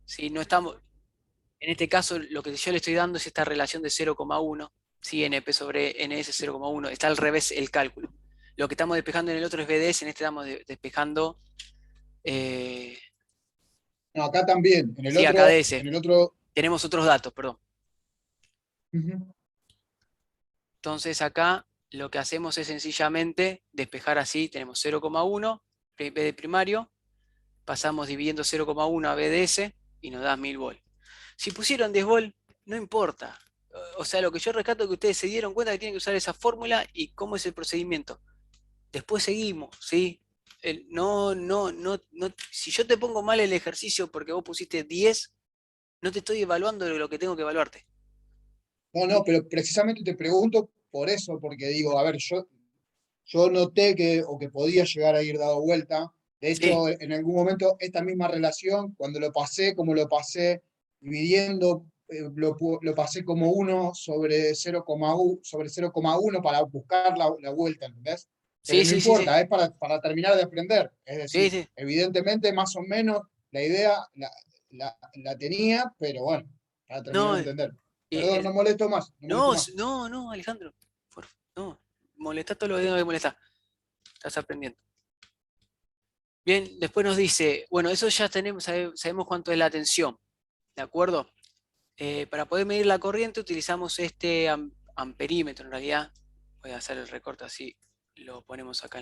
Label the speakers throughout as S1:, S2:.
S1: ¿sí? No estamos, en este caso, lo que yo le estoy dando es esta relación de 0,1, ¿sí? NP sobre NS 0,1. Está al revés el cálculo. Lo que estamos despejando en el otro es BDS, en este estamos despejando, eh,
S2: No, acá también.
S1: sí, AKDS.
S2: En el otro.
S1: Tenemos otros datos, perdón.
S2: Ujú.
S1: Entonces acá lo que hacemos es sencillamente despejar así. Tenemos 0,1 B de primario, pasamos dividiendo 0,1 a BDS y nos da 1000 volt. Si pusieron 10 volt, no importa. O sea, lo que yo rescato es que ustedes se dieron cuenta que tienen que usar esa fórmula y cómo es el procedimiento. Después seguimos, ¿sí? No, si yo te pongo mal el ejercicio porque vos pusiste 10, no te estoy evaluando lo que tengo que evaluarte.
S2: No,
S1: ¿Sí?
S2: no, pero precisamente te pregunto por eso, porque digo, a ver, yo noté que, o que podía llegar a ir dado vuelta. De
S1: Sí,
S2: hecho, en algún momento esta misma relación, cuando lo pasé, como lo pasé dividiendo, lo pasé como 1 sobre 0,1 para buscar la vuelta, ¿entendés? Pero
S1: sí,
S2: no
S1: sí, sí, sí,
S2: importa, es para terminar de aprender. Es
S1: sí,
S2: decir,
S1: sí.
S2: evidentemente, más o menos, la idea la tenía, pero bueno, para terminar
S1: No,
S2: de entender. Perdón,
S1: eh,
S2: no molesto más, no molesto
S1: no,
S2: más.
S1: no, no, Alejandro. No, molesta todo lo que tengo que molestar. Estás aprendiendo. Bien, después nos dice, bueno, eso ya tenemos, sabemos cuánto es la tensión, ¿de acuerdo? Para poder medir la corriente utilizamos este amperímetro en realidad. Voy a hacer el recorte así, lo ponemos acá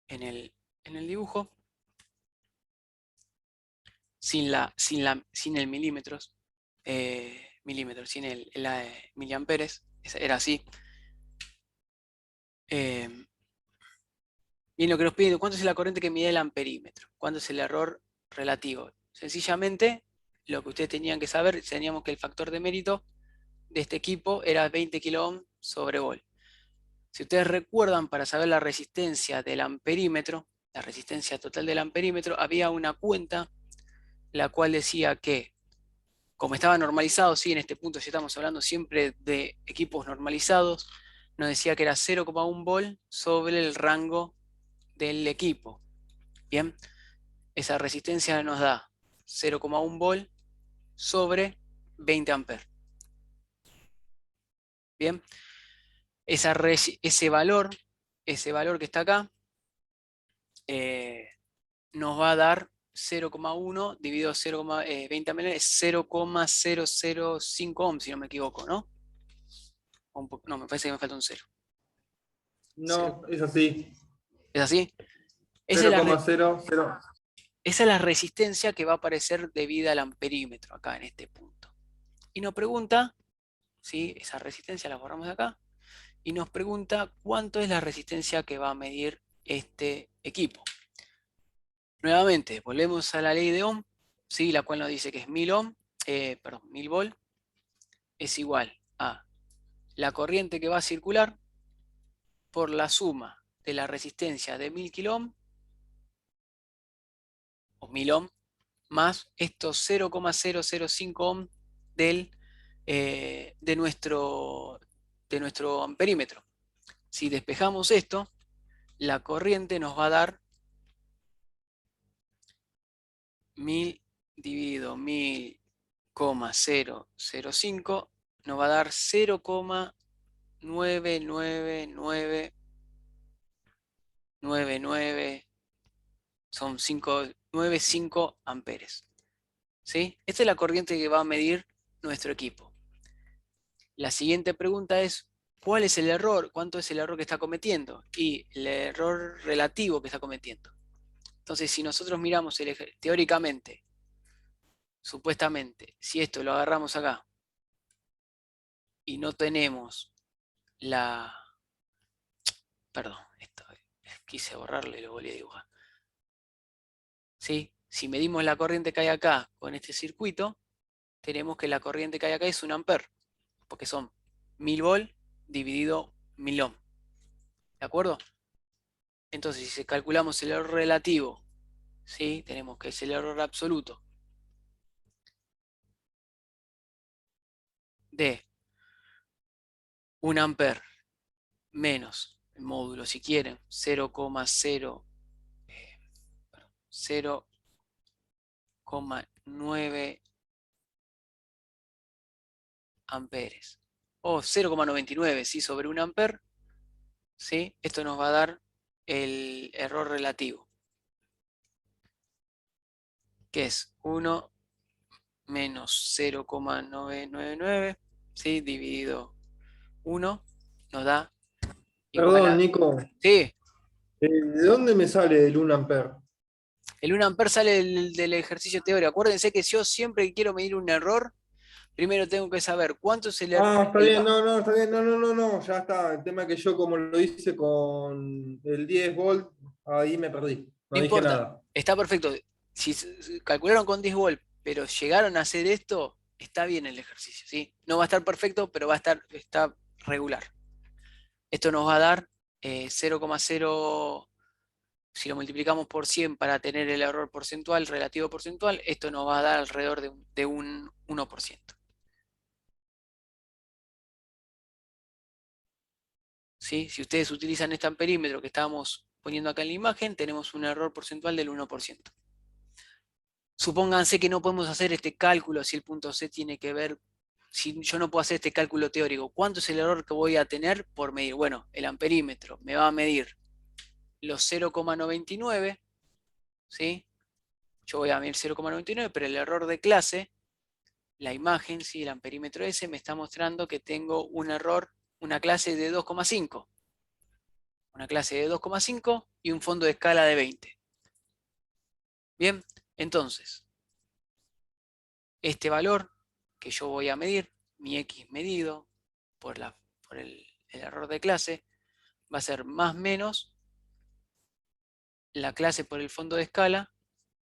S1: en el, en el dibujo, sin el milímetros, sin miliamperes, era así. Eh, Bien, lo que nos pide, ¿cuánto es la corriente que mide el amperímetro? ¿Cuánto es el error relativo? Sencillamente, lo que ustedes tenían que saber, teníamos que el factor de mérito de este equipo era 20 kΩ sobre volt. Si ustedes recuerdan, para saber la resistencia del amperímetro, la resistencia total del amperímetro, había una cuenta la cual decía que, como estaba normalizado, sí, en este punto ya estamos hablando siempre de equipos normalizados, nos decía que era 0,1 volt sobre el rango del equipo. Bien, esa resistencia nos da 0,1 volt sobre 20 amperes. Bien, ese valor, ese valor que está acá, eh, nos va a dar 0,1 dividido 0,20 amperes, es 0,005 ohms, si no me equivoco, ¿no? No, me parece que me falta un 0.
S3: No, es así.
S1: ¿Es así? Esa es
S3: Cero
S1: la,
S3: coma cero cero.
S1: esa es la resistencia que va a aparecer debida al amperímetro acá en este punto. Y nos pregunta, ¿sí? Esa resistencia la borramos de acá. Y nos pregunta cuánto es la resistencia que va a medir este equipo. Nuevamente, volvemos a la ley de Ohm, ¿sí? La cual nos dice que es 1000 ohm, perdón, 1000 volt es igual a la corriente que va a circular por la suma de la resistencia de 1000 kilo o 1000 ohm más estos 0,005 ohm del, de nuestro amperímetro. Si despejamos esto, la corriente nos va a dar 1000 dividido 1000,005 nos va a dar 0,99999, son 595 amperes. ¿Sí? Esta es la corriente que va a medir nuestro equipo. La siguiente pregunta es, ¿cuál es el error? ¿Cuánto es el error que está cometiendo? Y el error relativo que está cometiendo. Entonces, si nosotros miramos teóricamente, supuestamente, si esto lo agarramos acá y no tenemos la... Perdón, esto quise borrarle y lo volví a dibujar. ¿Sí? Si medimos la corriente que hay acá con este circuito, tenemos que la corriente que hay acá es un ampere, porque son 1000 volt dividido 1000 ohm. ¿De acuerdo? Entonces, si calculamos el error relativo, ¿sí? Tenemos que es el error absoluto de un ampere menos el módulo, si quieren, 0,0 0,9 amperes. O 0,99, ¿sí? Sobre 1 amper, ¿sí? Esto nos va a dar el error relativo, que es 1 menos 0,999, ¿sí? Dividido 1, nos da igual
S3: Perdón,
S1: a...
S3: Nico.
S1: Sí,
S3: ¿De dónde me sale el 1 amper?
S1: el 1 amper sale del ejercicio teórico. Acuérdense que yo siempre que quiero medir un error, primero tengo que saber cuánto es el error.
S3: Ah, está bien, no, está bien, no, ya está. El tema es que yo como lo hice con el 10 volt, ahí me perdí,
S1: No
S3: no dije
S1: importa,
S3: nada.
S1: está perfecto. Si calcularon con 10 volt, pero llegaron a hacer esto, está bien el ejercicio, ¿sí? No va a estar perfecto, pero va a estar está regular. Esto nos va a dar 0,0, si lo multiplicamos por 100 para tener el error porcentual, relativo porcentual, esto nos va a dar alrededor de un 1%. ¿Sí? Si ustedes utilizan este amperímetro que estábamos poniendo acá en la imagen, tenemos un error porcentual del 1%. Supónganse que no podemos hacer este cálculo si el punto C tiene que ver, si yo no puedo hacer este cálculo teórico. ¿Cuánto es el error que voy a tener por medir? Bueno, el amperímetro me va a medir los 0,99, ¿sí? Yo voy a medir 0,99, pero el error de clase, la imagen, ¿sí? El amperímetro ese me está mostrando que tengo un error, una clase de 2,5. Una clase de 2,5 y un fondo de escala de 20. Bien, entonces, este valor que yo voy a medir, mi X medido por el error de clase, va a ser más menos la clase por el fondo de escala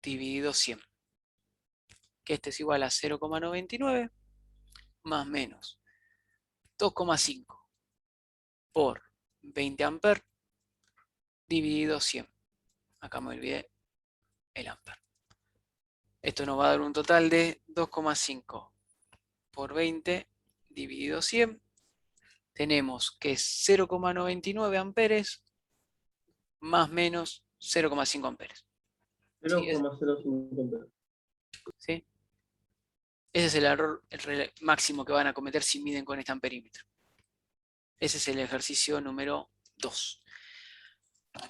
S1: dividido 100, que este es igual a 0,99 más menos 2,5 por 20 amperes dividido 100. Acá me olvidé el amper. Esto nos va a dar un total de 2,5 por 20 dividido 100. Tenemos que es 0,99 amperes más menos 0,5 amperes. ¿Sí?
S3: 0,05 amperes.
S1: ¿Sí? Ese es el error máximo que van a cometer si miden con este amperímetro. Ese es el ejercicio número 2.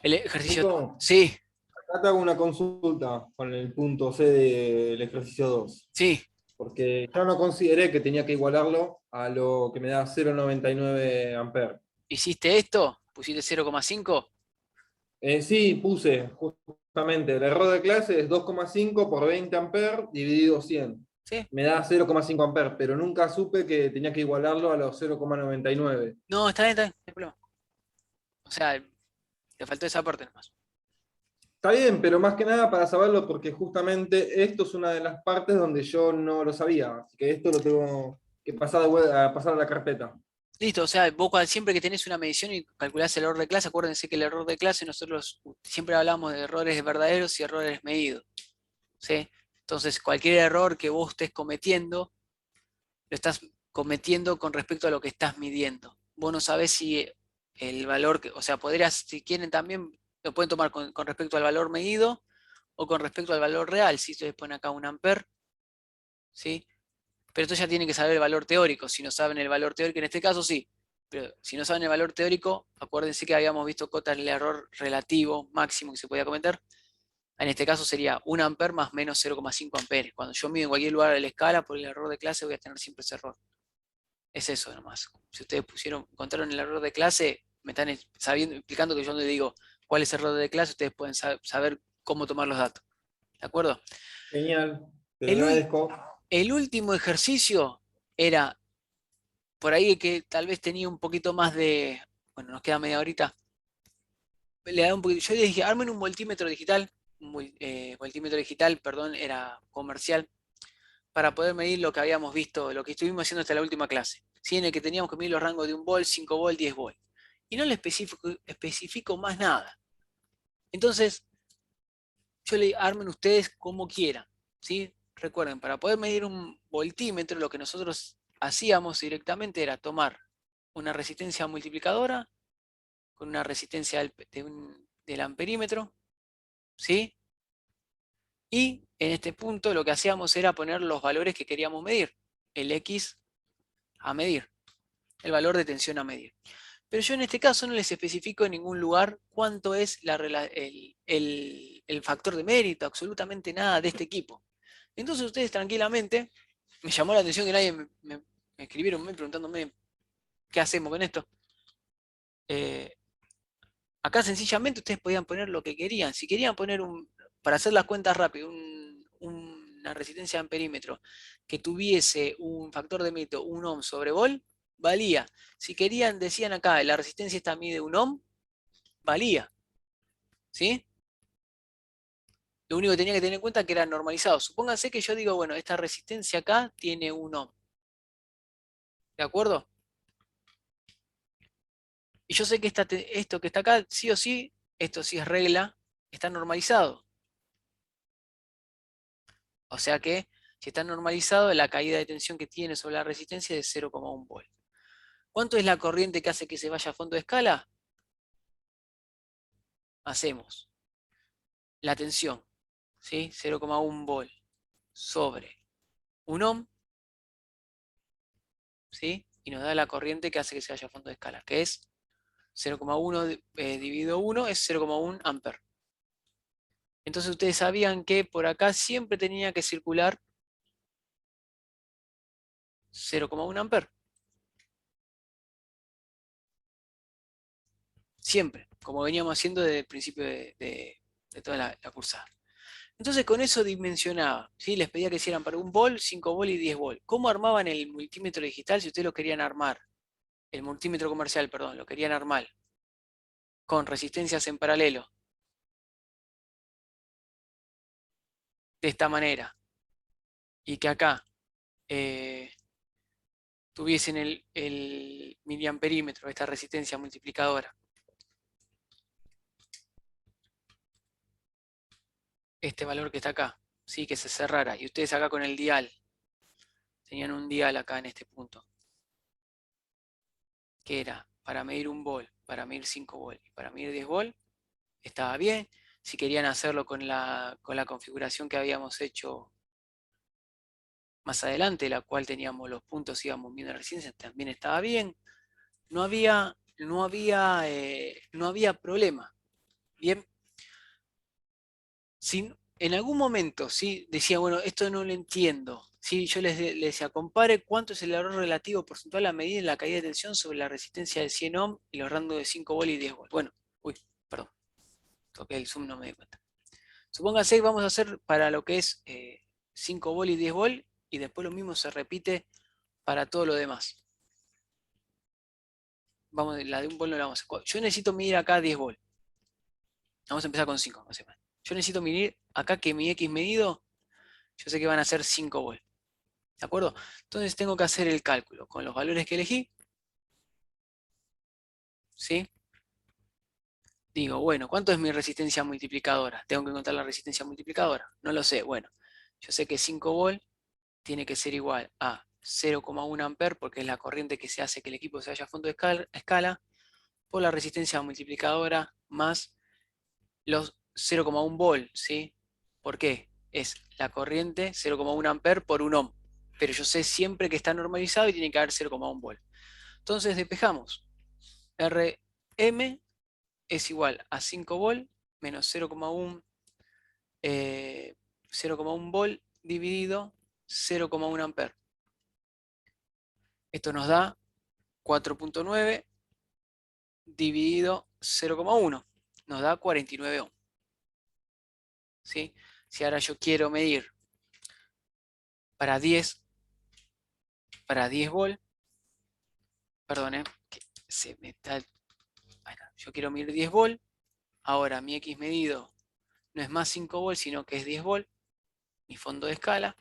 S1: El ejercicio...
S3: Nico,
S1: Sí,
S3: acá te hago una consulta con el punto C del ejercicio 2.
S1: sí.
S3: Porque yo no consideré que tenía que igualarlo a lo que me da 0,99 amperes.
S1: ¿Hiciste esto? ¿Pusiste 0,5?
S3: Sí, puse justamente el error de clase es 2,5 por 20 amperes dividido 100.
S1: ¿Sí?
S3: Me da 0,5 amperes, pero nunca supe que tenía que igualarlo a los 0,99.
S1: No, está bien, no hay problema. O sea, te faltó esa parte nomás.
S3: Está bien, pero más que nada para saberlo, porque justamente esto es una de las partes donde yo no lo sabía. Así que esto lo tengo que pasar, a pasar a la carpeta.
S1: Listo, o sea, vos siempre que tenés una medición y calculás el error de clase, acuérdense que el error de clase nosotros siempre hablamos de errores verdaderos y errores medidos. ¿Sí? Entonces, cualquier error que vos estés cometiendo, lo estás cometiendo con respecto a lo que estás midiendo. Vos no sabés si el valor, o sea, podrías, si quieren también, lo pueden tomar con respecto al valor medido o con respecto al valor real. Si ustedes ponen acá un amper, ¿sí? Pero esto ya tienen que saber el valor teórico. Si no saben el valor teórico, en este caso sí. Pero si no saben el valor teórico, acuérdense que habíamos visto cota el error relativo máximo que se podía cometer. En este caso sería 1 amper más menos 0,5 amperes. Cuando yo mido en cualquier lugar de la escala, por el error de clase voy a tener siempre ese error. Es eso nomás. Si ustedes encontraron el error de clase, me están explicando que yo no les digo cuál es el error de clase, ustedes pueden saber cómo tomar los datos. ¿De acuerdo?
S3: Genial, te lo
S1: El,
S3: agradezco.
S1: el último ejercicio era por ahí que tal vez tenía un poquito más de... Bueno, nos queda media horita. Le da un poquito, yo les dije, armen un voltímetro digital. Voltímetro digital, perdón, era comercial, para poder medir lo que habíamos visto, lo que estuvimos haciendo hasta la última clase, ¿sí? En el que teníamos que medir los rangos de 1 volt, 5 volt, 10 volt. Y no le especifico más nada. Entonces, yo le armen ustedes como quieran, ¿sí? Recuerden, para poder medir un voltímetro, lo que nosotros hacíamos directamente era tomar una resistencia multiplicadora con una resistencia del amperímetro, ¿sí? Y en este punto lo que hacíamos era poner los valores que queríamos medir. El X a medir, el valor de tensión a medir. Pero yo en este caso no les especifico en ningún lugar cuánto es el factor de mérito, absolutamente nada de este equipo. Entonces ustedes tranquilamente, me llamó la atención que nadie me escribieron preguntándome qué hacemos con esto. Acá sencillamente ustedes podían poner lo que querían. Si querían poner para hacer las cuentas rápido, una resistencia en perímetro que tuviese un factor de mérito 1 ohm sobre vol, valía. Si querían, decían acá, la resistencia esta mide 1 ohm, valía. ¿Sí? Lo único que tenía que tener en cuenta es que era normalizado. Supónganse que yo digo, bueno, esta resistencia acá tiene 1 ohm. ¿De acuerdo? Y yo sé que esto que está acá, sí o sí, esto sí es regla, está normalizado. O sea que, si está normalizado, la caída de tensión que tiene sobre la resistencia es de 0,1 volt. ¿Cuánto es la corriente que hace que se vaya a fondo de escala? Hacemos la tensión, ¿sí? 0,1 volt sobre 1 ohm, ¿sí? Y nos da la corriente que hace que se vaya a fondo de escala, que es 0,1 dividido 1 es 0,1 amper. Entonces ustedes sabían que por acá siempre tenía que circular 0,1 amper. Siempre, como veníamos haciendo desde el principio de toda la cursada. Entonces con eso dimensionaba, ¿sí? Les pedía que hicieran para 1 volt, 5 volt y 10 volt. ¿Cómo armaban el multímetro digital si ustedes lo querían armar? El multímetro comercial, perdón, lo querían armar con resistencias en paralelo. De esta manera. Y que acá tuviesen el miliamperímetro, esta resistencia multiplicadora. Este valor que está acá, ¿sí? Que se cerrara. Y ustedes acá con el dial, tenían un dial acá en este punto, que era para medir 1 volt, para medir 5 volt y para medir 10 volt, estaba bien. Si querían hacerlo con la configuración que habíamos hecho más adelante, la cual teníamos los puntos, íbamos viendo la resistencia, también estaba bien. No había problema. Bien. Si en algún momento, ¿sí? Decía, bueno, esto no lo entiendo. ¿Sí? Yo les decía, compare cuánto es el error relativo porcentual a medida en la caída de tensión sobre la resistencia de 100 ohm y los rangos de 5 volt y 10 volt. Bueno, uy, perdón, toqué el zoom, no me di cuenta. Supóngase que vamos a hacer para lo que es 5 volt y 10 volt y después lo mismo se repite para todo lo demás. Vamos, la de 1 volt no la vamos a hacer. Yo necesito medir acá 10 volt. Vamos a empezar con 5. Yo necesito medir acá que mi X medido, yo sé que van a ser 5 volt. ¿De acuerdo? Entonces tengo que hacer el cálculo con los valores que elegí. ¿Sí? Digo, bueno, ¿cuánto es mi resistencia multiplicadora? Tengo que encontrar la resistencia multiplicadora. No lo sé. Bueno, yo sé que 5 volt tiene que ser igual a 0,1 amper, porque es la corriente que se hace que el equipo se vaya a fondo de escala, por la resistencia multiplicadora más los 0,1 volt, ¿sí? ¿Por qué? Es la corriente 0,1 amper por 1 ohm. Pero yo sé siempre que está normalizado y tiene que haber 0,1 volt. Entonces despejamos. Rm es igual a 5 volt menos 0,1 volt dividido 0,1 amper. Esto nos da 4,9 dividido 0,1. Nos da 49 ohm. ¿Sí? Si ahora yo quiero medir para 10 volt, perdón, que se me está, yo quiero medir 10 volt, ahora mi X medido no es más 5 volt, sino que es 10 volt, mi fondo de escala,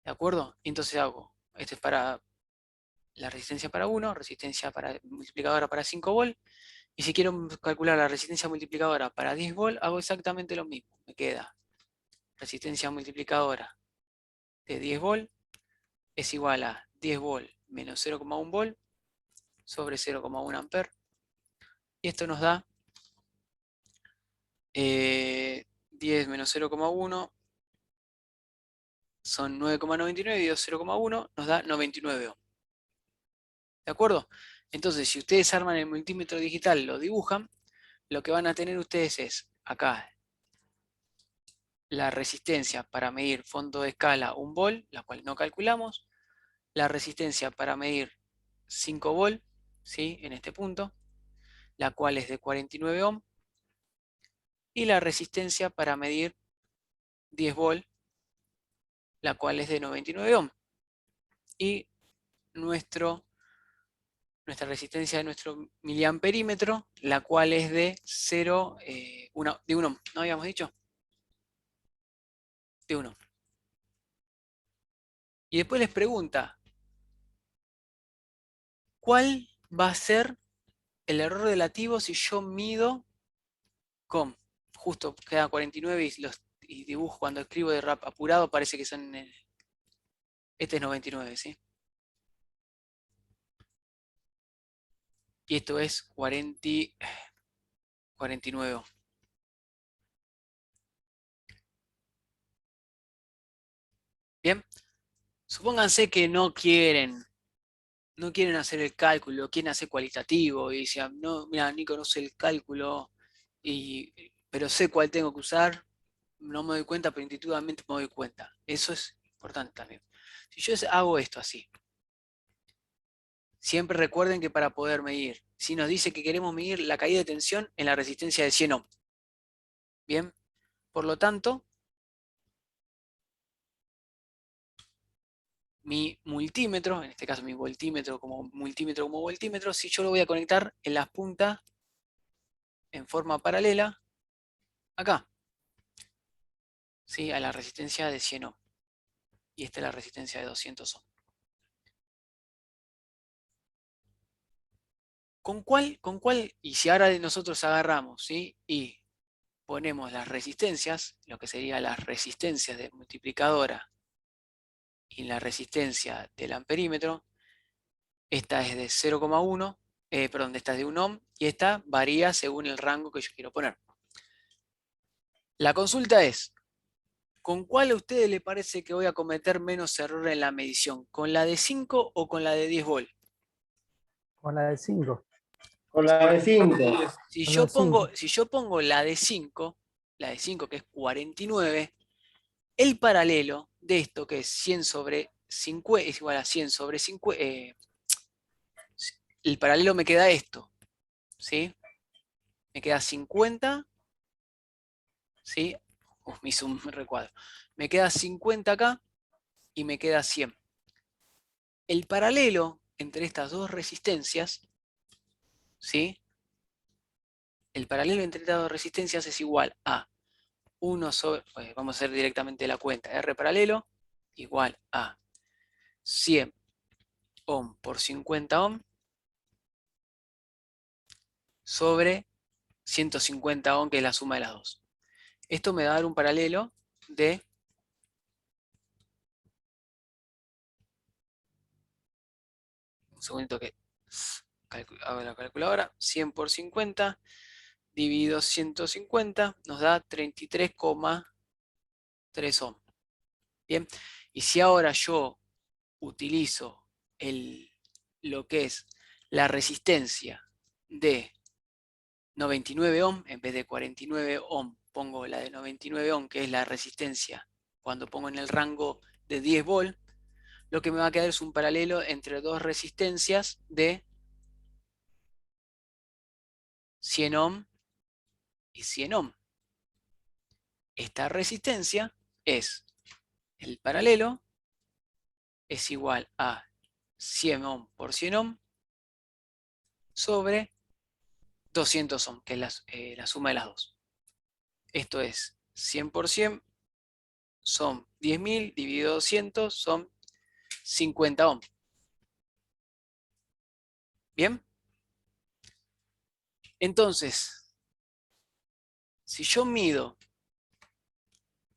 S1: ¿de acuerdo? Entonces hago, este es para la resistencia para 1, resistencia multiplicadora para 5 volt, y si quiero calcular la resistencia multiplicadora para 10 volt, hago exactamente lo mismo, me queda resistencia multiplicadora de 10 volt es igual a 10 volt menos 0,1 volt sobre 0,1 amper, y esto nos da 10 menos 0,1 son 9,99 dividido 0,1 nos da 99 ohm. ¿De acuerdo? Entonces, si ustedes arman el multímetro digital, lo dibujan, lo que van a tener ustedes es acá la resistencia para medir fondo de escala 1 volt, la cual no calculamos, la resistencia para medir 5 volt, ¿sí? En este punto, la cual es de 49 ohm, y la resistencia para medir 10 volt, la cual es de 99 ohm. Y nuestra resistencia de nuestro miliamperímetro, la cual es de 1 ohm, ¿no habíamos dicho? De 1 ohm. Y después les pregunta, ¿cuál va a ser el error relativo si yo mido con, justo queda 49 y dibujo cuando escribo de rap apurado, parece que son, este es 99, ¿sí? Y esto es 49 ohm. Bien, supónganse que no quieren hacer el cálculo, quieren hacer cualitativo y dicen, no, mira, Nico, no sé el cálculo, pero sé cuál tengo que usar, no me doy cuenta, pero intuitivamente me doy cuenta. Eso es importante también. Si yo hago esto así, siempre recuerden que para poder medir, si nos dice que queremos medir la caída de tensión en la resistencia de 100 ohm. Bien, por lo tanto, mi multímetro, en este caso mi multímetro como voltímetro, si yo lo voy a conectar en las puntas en forma paralela, acá, ¿sí? A la resistencia de 100 ohm. Y esta es la resistencia de 200 ohm. ¿Con cuál? Y si ahora nosotros agarramos, ¿sí? Y ponemos las resistencias, lo que sería las resistencias de multiplicadora y la resistencia del amperímetro, esta es de 0,1, perdón, esta es de 1 ohm, y esta varía según el rango que yo quiero poner. La consulta es, ¿con cuál a ustedes les parece que voy a cometer menos error en la medición? ¿Con la de 5 o con la de 10 volt?
S4: Con la de 5.
S5: Con la de 5.
S1: Si
S4: Con la
S1: yo
S4: de 5.
S1: pongo la de 5 que es 49, el paralelo de esto, que es 100 sobre 50, es igual a 100 sobre 50, el paralelo me queda esto, ¿sí? Me queda 50, ¿sí? Me hizo un recuadro. Me queda 50 acá y me queda 100. El paralelo entre estas dos resistencias, ¿sí? El paralelo entre estas dos resistencias es igual a 1 sobre, pues vamos a hacer directamente la cuenta, R paralelo igual a 100 ohm por 50 ohm sobre 150 ohm, que es la suma de las dos. Esto me va a dar un paralelo de un segundito que hago la calculadora, 100 por 50 dividido 150 nos da 33,3 ohm. Bien, y si ahora yo utilizo lo que es la resistencia de 99 ohm, en vez de 49 ohm, pongo la de 99 ohm, que es la resistencia cuando pongo en el rango de 10 volt, lo que me va a quedar es un paralelo entre dos resistencias de 100 ohm y 100 ohm. Esta resistencia es el paralelo, es igual a 100 ohm por 100 ohm sobre 200 ohm, que es la suma de las dos. Esto es 100 por 100, son 10.000 dividido 200, son 50 ohm. ¿Bien? Entonces, si yo mido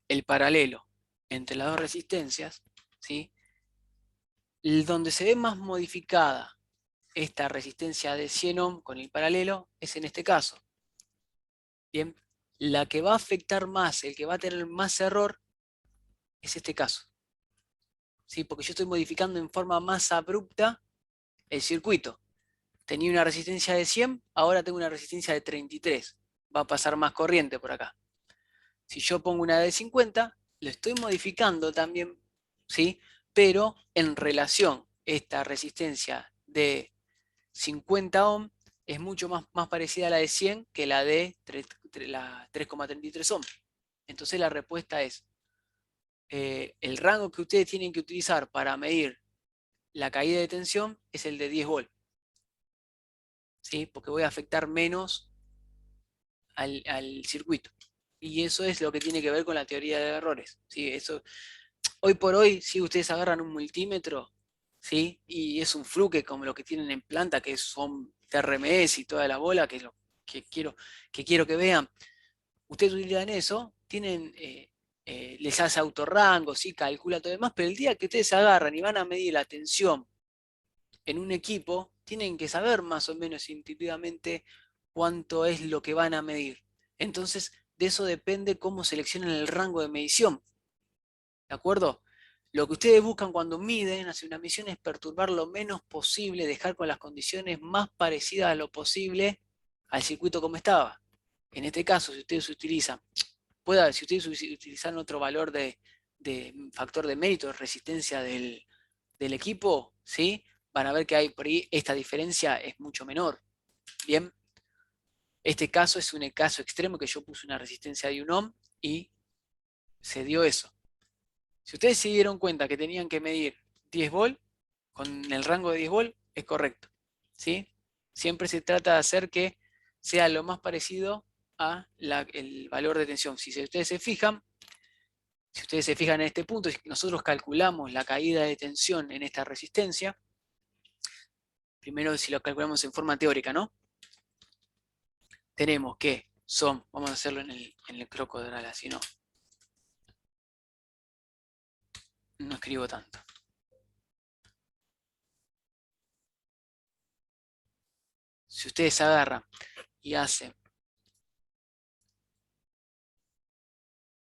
S1: el paralelo entre las dos resistencias, ¿sí? Donde se ve más modificada esta resistencia de 100 ohm con el paralelo es en este caso. Bien, La que va a afectar más, el que va a tener más error, es este caso. ¿Sí? Porque yo estoy modificando en forma más abrupta el circuito. Tenía una resistencia de 100, ahora tengo una resistencia de 33. Va a pasar más corriente por acá. Si yo pongo una de 50, lo estoy modificando también, ¿sí? Pero en relación, esta resistencia de 50 ohm es mucho más parecida a la de 100 que la de la 3,33 ohm. Entonces la respuesta es, el rango que ustedes tienen que utilizar para medir la caída de tensión es el de 10 volts, ¿sí? Porque voy a afectar menos al circuito. Y eso es lo que tiene que ver con la teoría de errores, ¿sí? Eso, hoy por hoy, si ustedes agarran un multímetro, ¿sí? Y es un fluke como lo que tienen en planta, que son TRMS y toda la bola, que es lo que quiero que vean. Ustedes utilizan eso, les hace autorrango, ¿sí? Calcula todo demás, pero el día que ustedes agarran y van a medir la tensión en un equipo, tienen que saber más o menos intuitivamente cuánto es lo que van a medir. Entonces, de eso depende cómo seleccionan el rango de medición. ¿De acuerdo? Lo que ustedes buscan cuando miden, hacen una medición, es perturbar lo menos posible, dejar con las condiciones más parecidas a lo posible al circuito como estaba. En este caso, si ustedes utilizan, si ustedes utilizan otro valor de factor de mérito, de resistencia del equipo, ¿sí? Van a ver que hay por ahí esta diferencia es mucho menor. Bien, este caso es un caso extremo que yo puse una resistencia de 1 ohm y se dio eso. Si ustedes se dieron cuenta que tenían que medir 10 volts, con el rango de 10 volts, es correcto, ¿sí? Siempre se trata de hacer que sea lo más parecido a el valor de tensión. Si ustedes se fijan en este punto, nosotros calculamos la caída de tensión en esta resistencia. Primero, si lo calculamos en forma teórica, ¿no? Tenemos que vamos a hacerlo en el crocodral, así no escribo tanto. Si ustedes agarran y hacen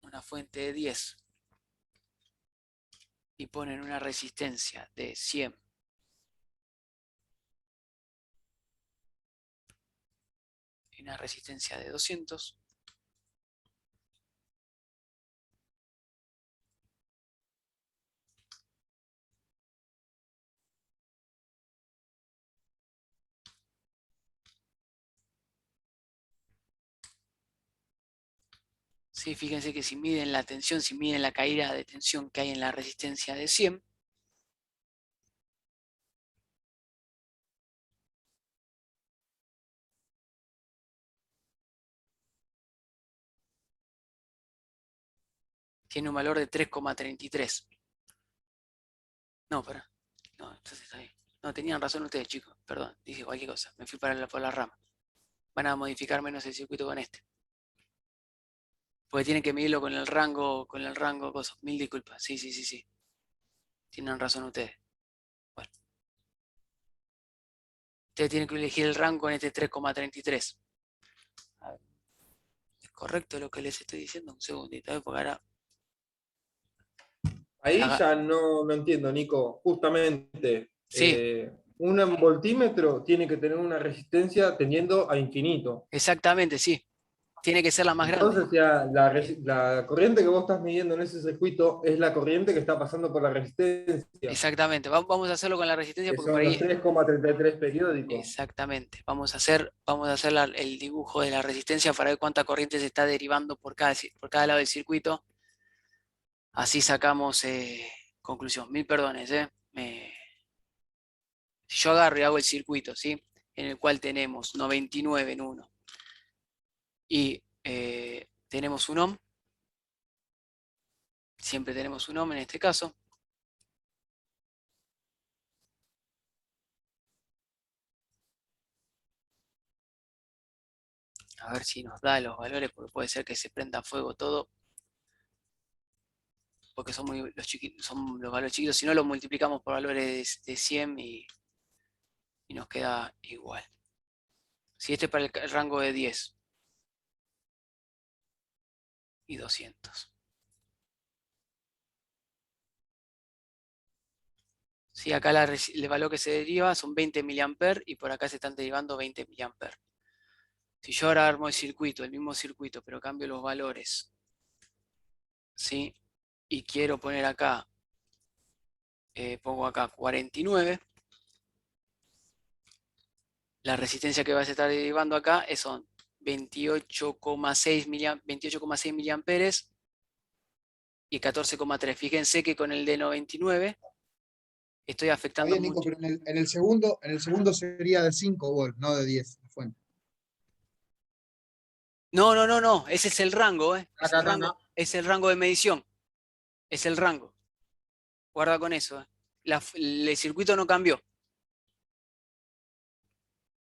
S1: una fuente de 10 y ponen una resistencia de 100 y una resistencia de 200, ¿sí? Fíjense que si miden la tensión, si miden la caída de tensión que hay en la resistencia de 100, tiene un valor de 3,33. No, para. No, entonces está bien. No, tenían razón ustedes, chicos. Perdón, dije cualquier cosa. Me fui por la rama. Van a modificar menos el circuito con este. Porque tienen que medirlo con el rango, cosas. Mil disculpas. Sí. Tienen razón ustedes. Bueno. Ustedes tienen que elegir el rango en este 3,33. ¿Es correcto lo que les estoy diciendo? Un segundito, porque ahora...
S3: Ahí ya no entiendo, Nico. Justamente,
S1: Sí,
S3: un voltímetro tiene que tener una resistencia tendiendo a infinito.
S1: exactamente, sí. Tiene que ser la más grande.
S3: Entonces, ya, la corriente que vos estás midiendo en ese circuito es la corriente que está pasando por la resistencia,
S1: Exactamente. Vamos a hacerlo con la resistencia
S3: que
S1: porque por
S3: son los
S1: ahí...
S3: 3,33 periódicos.
S1: Exactamente. Vamos a hacer el dibujo de la resistencia para ver cuánta corriente se está derivando por cada lado del circuito. Así sacamos conclusión. Mil perdones. Si yo agarro y hago el circuito, ¿sí? En el cual tenemos 99 en uno y tenemos un ohm, siempre tenemos un ohm en este caso. A ver si nos da los valores, porque puede ser que se prenda fuego todo, porque son los valores chiquitos. Si no, los multiplicamos por valores de 100 y nos queda igual. Si este es para el rango de 10. y 200. Sí, acá el valor que se deriva son 20 mA y por acá se están derivando 20 mA. Si yo ahora armo el circuito, el mismo circuito, pero cambio los valores, ¿sí? Y quiero poner acá, pongo acá 49, la resistencia que vas a estar derivando acá son 28,6 mA y 14,3. Fíjense que con el de 99 estoy
S2: Está
S1: afectando
S2: bien, Nico,
S1: mucho.
S2: pero en el segundo sería de 5 volts, no de 10, la fuente.
S1: No, ese es el rango, ¿eh? Es el
S2: Acá,
S1: rango, es el rango de medición. Es el rango. Guarda con eso, ¿eh? El circuito no cambió.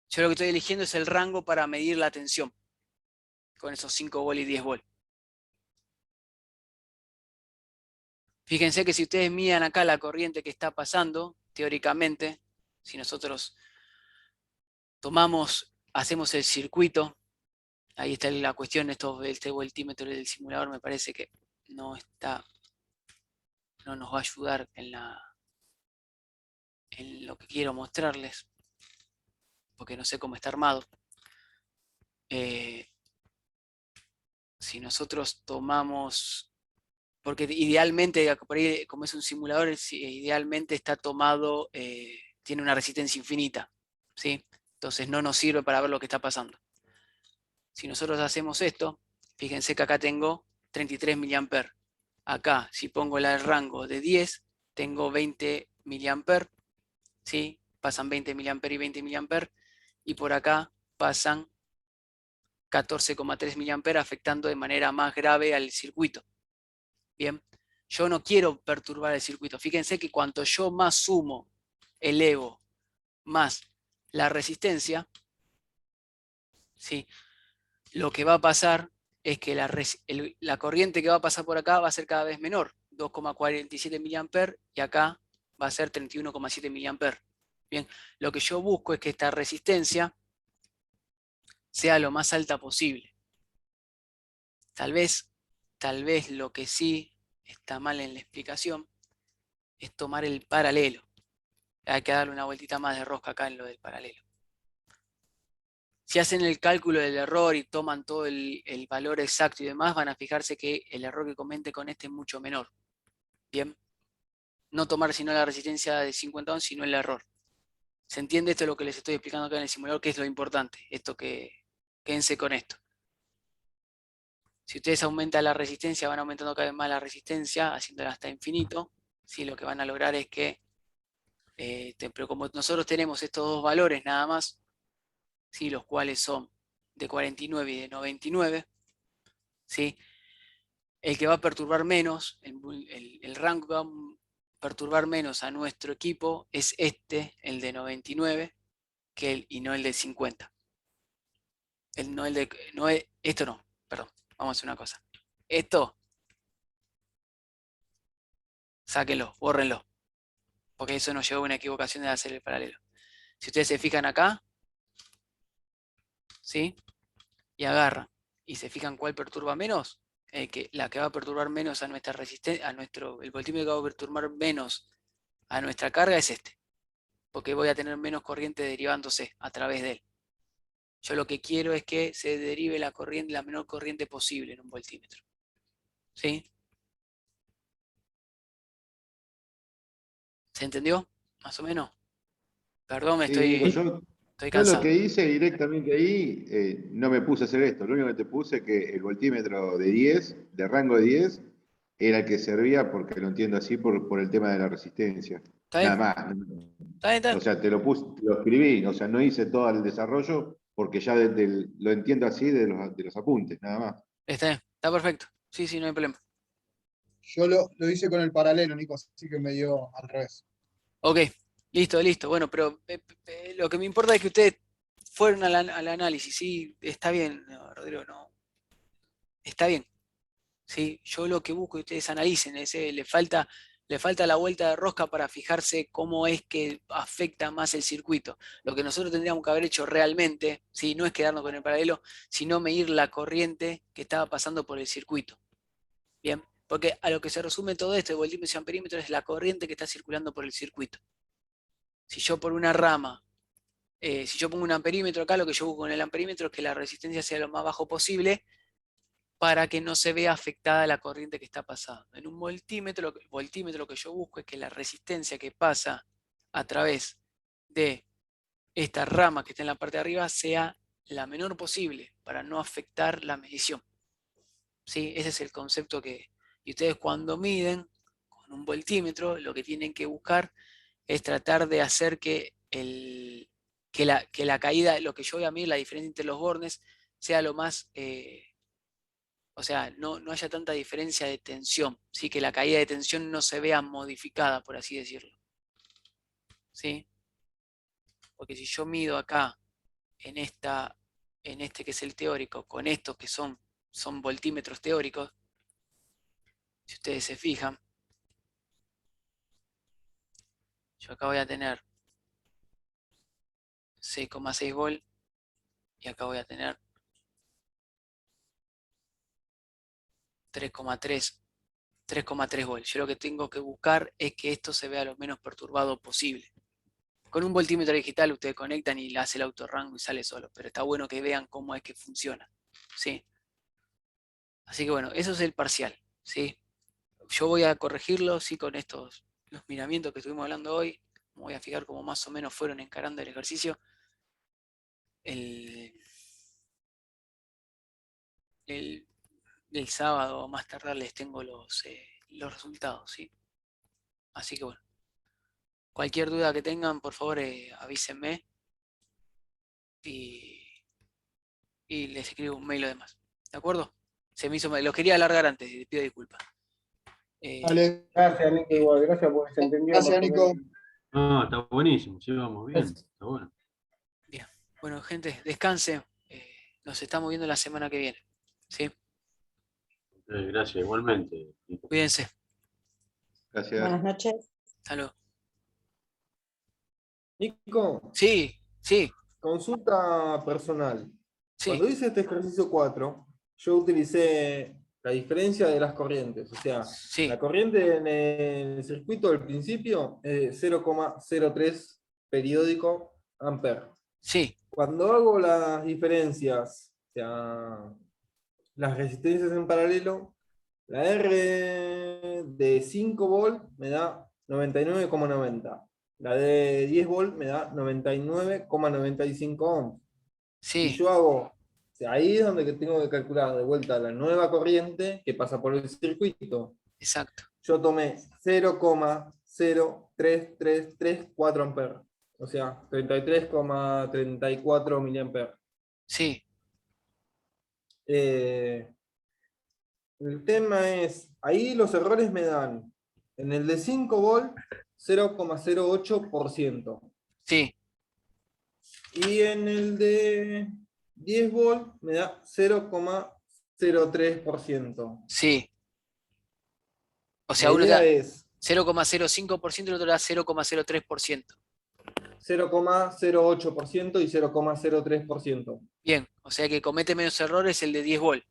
S1: Yo lo que estoy eligiendo es el rango para medir la tensión. Con esos 5 volt y 10 volt. Fíjense que si ustedes miran acá la corriente que está pasando, teóricamente, si nosotros hacemos el circuito, ahí está la cuestión, este voltímetro del simulador me parece que no nos va a ayudar en lo que quiero mostrarles, porque no sé cómo está armado. Si nosotros tomamos, porque idealmente, por ahí, como es un simulador, idealmente está tomado, tiene una resistencia infinita, ¿sí? Entonces no nos sirve para ver lo que está pasando. Si nosotros hacemos esto, fíjense que acá tengo 33 mA. Acá, si pongo el rango de 10, tengo 20 mA, ¿sí? Pasan 20 mA y 20 mA, y por acá pasan 14,3 mA, afectando de manera más grave al circuito. Bien, yo no quiero perturbar el circuito. Fíjense que cuanto yo más sumo, elevo más la resistencia, ¿sí? Lo que va a pasar es que la corriente que va a pasar por acá va a ser cada vez menor, 2,47 mA, y acá va a ser 31,7 mA. Bien, lo que yo busco es que esta resistencia sea lo más alta posible. Tal vez lo que sí está mal en la explicación es tomar el paralelo. Hay que darle una vueltita más de rosca acá en lo del paralelo. Si hacen el cálculo del error y toman todo el valor exacto y demás, van a fijarse que el error que comete con este es mucho menor. Bien, no tomar sino la resistencia de 50 ohms, sino el error. ¿Se entiende esto es lo que les estoy explicando acá en el simulador? Que es lo importante. Quédense con esto. Si ustedes aumentan la resistencia, van aumentando cada vez más la resistencia, haciéndola hasta infinito. ¿Sí? Lo que van a lograr es que, pero como nosotros tenemos estos dos valores nada más, ¿sí? Los cuales son de 49 y de 99, ¿sí? El que va a perturbar menos, el rango que va a perturbar menos a nuestro equipo es el de 99, y no el de 50. Esto no, perdón, vamos a hacer una cosa. Esto, sáquenlo, bórrenlo, porque eso nos llevó a una equivocación de hacer el paralelo. Si ustedes se fijan acá, ¿sí? Y agarran, y se fijan cuál perturba menos, la que va a perturbar menos a nuestra resistencia, el voltímetro que va a perturbar menos a nuestra carga es este, porque voy a tener menos corriente derivándose a través de él. Yo lo que quiero es que se derive la menor corriente posible en un voltímetro. ¿Sí? ¿Se entendió? Más o menos. Perdón,
S6: Sí, Nico,
S1: estoy
S6: yo lo
S1: cansado.
S6: que hice directamente ahí, no me puse a hacer esto, lo único que te puse que el voltímetro de 10, de rango de 10, era el que servía, porque lo entiendo así, por el tema de la resistencia.
S1: ¿Está bien?
S6: Nada más.
S1: ¿Está bien? ¿Está
S6: O
S1: bien?
S6: sea, te lo puse, lo escribí, o sea, no hice todo el desarrollo, porque ya lo entiendo así de los apuntes, nada más.
S1: Está bien. Está perfecto. Sí, sí, no hay problema.
S2: Yo lo hice con el paralelo, Nico, así que me dio al revés.
S1: Ok, listo. Bueno, pero lo que me importa es que ustedes fueron al análisis. Sí, está bien, no, Rodrigo, no. Está bien. ¿Sí? Yo lo que busco es que ustedes analicen. Le falta Le falta la vuelta de rosca para fijarse cómo es que afecta más el circuito. Lo que nosotros tendríamos que haber hecho realmente, ¿sí? No es quedarnos con el paralelo, sino medir la corriente que estaba pasando por el circuito. Bien, porque a lo que se resume todo esto, el voltímetro y amperímetro, es la corriente que está circulando por el circuito. Si yo por una rama, si yo pongo un amperímetro acá, lo que yo busco con el amperímetro es que la resistencia sea lo más bajo posible para que no se vea afectada la corriente que está pasando. En un voltímetro lo que yo busco es que la resistencia que pasa a través de esta rama que está en la parte de arriba sea la menor posible para no afectar la medición. ¿Sí? Ese es el concepto que... Y ustedes cuando miden con un voltímetro, lo que tienen que buscar es tratar de hacer que, la caída, lo que yo voy a medir, la diferencia entre los bornes, sea lo más... o sea, no haya tanta diferencia de tensión, ¿sí? Que la caída de tensión no se vea modificada, por así decirlo. ¿Sí? Porque si yo mido acá, en este que es el teórico, con estos que son voltímetros teóricos, si ustedes se fijan, yo acá voy a tener 6,6 volt y acá voy a tener 3,3 volt. Yo lo que tengo que buscar es que esto se vea lo menos perturbado posible. Con un voltímetro digital ustedes conectan y le hace el autorrango y sale solo, pero está bueno que vean cómo es que funciona, ¿sí? Así que bueno, eso es el parcial, ¿sí? Yo voy a corregirlo, sí, con los miramientos que estuvimos hablando hoy. Me voy a fijar cómo más o menos fueron encarando el ejercicio. El sábado más tardar les tengo los resultados, ¿sí? Así que bueno, cualquier duda que tengan, por favor, avísenme y les escribo un mail o demás. ¿De acuerdo? Se me hizo mal. Los quería alargar antes, y les pido disculpas.
S2: Dale,
S5: Gracias, Nico, igual. Gracias porque se entendió.
S2: gracias,
S5: más o
S2: Nico.
S5: menos.
S7: No, está buenísimo, sí, vamos bien, está bueno.
S1: Bien. Bueno, gente, descansen. Nos estamos viendo la semana que viene. ¿Sí?
S7: Gracias, igualmente.
S1: Cuídense.
S6: Gracias.
S8: Buenas noches.
S1: Hasta luego.
S3: Nico,
S1: Sí, sí,
S3: consulta personal.
S1: sí,
S3: Cuando hice este ejercicio 4, yo utilicé la diferencia de las corrientes. O sea,
S1: sí,
S3: la corriente en el circuito del principio es 0,03 periódico amper.
S1: sí,
S3: Cuando hago las diferencias, o sea, las resistencias en paralelo, la R de 5 volt me da 99,90. La de 10 volt me da 99,95 ohms. Si
S1: sí,
S3: yo hago, o sea, ahí es donde tengo que calcular de vuelta la nueva corriente que pasa por el circuito.
S1: exacto.
S3: Yo tomé 0,03334 amperes. O sea, 33,34 miliamperes.
S1: Sí,
S3: El tema es, ahí los errores me dan, en el de 5 volt, 0,08%.
S1: sí,
S3: Y en el de 10 volt me da 0,03%.
S1: sí. O
S3: La
S1: sea, uno
S3: idea
S1: da
S3: es
S1: 0,05% y el otro da 0,03%.
S3: 0,08% y 0,03%.
S1: Bien, o sea que comete menos errores el de 10 volt.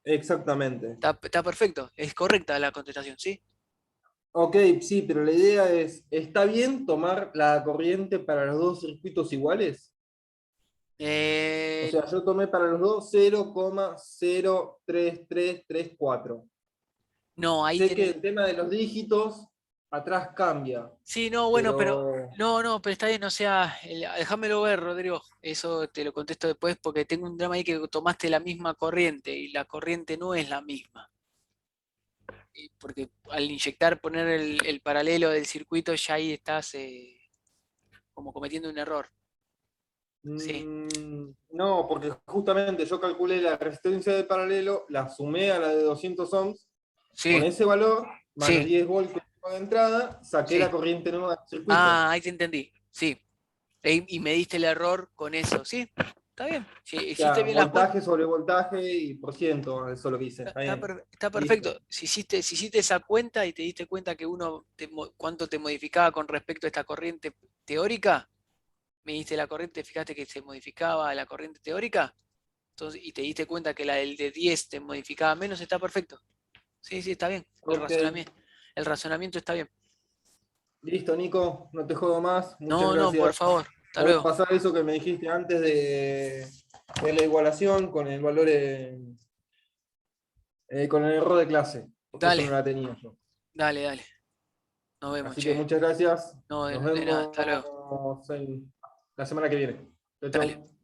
S3: Exactamente.
S1: Está perfecto, es correcta la contestación, ¿sí?
S3: Ok, sí, pero la idea es, ¿está bien tomar la corriente para los dos circuitos iguales? O sea, yo tomé para los dos 0,03334.
S1: no, ahí
S3: Sé que
S1: tenés...
S3: el tema de los dígitos atrás cambia.
S1: Sí, no, bueno, pero...
S3: Pero
S1: No, pero está bien, o sea, déjamelo ver, Rodrigo. Eso te lo contesto después porque tengo un drama ahí que tomaste la misma corriente y la corriente no es la misma. Porque al inyectar, poner el paralelo del circuito, ya ahí estás como cometiendo un error. Sí,
S3: no, porque justamente yo calculé la resistencia de paralelo, la sumé a la de 200 ohms, con
S1: sí,
S3: ese valor, más los
S1: sí,
S3: 10 volts que tengo de entrada, saqué
S1: sí.
S3: la corriente nueva del circuito.
S1: Ah, ahí te entendí, sí. Y me diste el error con eso, ¿sí? Está bien. Si
S3: O
S1: hiciste
S3: sea,
S1: bien las cuentas,
S3: voltaje sobre voltaje y por ciento, eso es lo que hice. Está bien.
S1: está perfecto. Si hiciste esa cuenta y te diste cuenta que cuánto te modificaba con respecto a esta corriente teórica, me diste la corriente, fijaste que se modificaba la corriente teórica, entonces, y te diste cuenta que la del de 10 te modificaba menos, está perfecto. Sí, está bien.
S3: Ok.
S1: El razonamiento está bien.
S3: Listo, Nico, no te jodo más. Muchas
S1: No,
S3: gracias.
S1: por favor. Hasta
S3: Voy a
S1: luego.
S3: pasar eso que me dijiste antes de la igualación con el valor con el error de clase, porque eso
S1: Dale,
S3: no la tenía yo.
S1: dale. Nos vemos,
S3: Así que
S1: che.
S3: muchas gracias.
S1: No,
S3: Nos
S1: de nada, hasta luego.
S3: vemos la semana que viene. Chau,
S1: Dale.
S3: chau.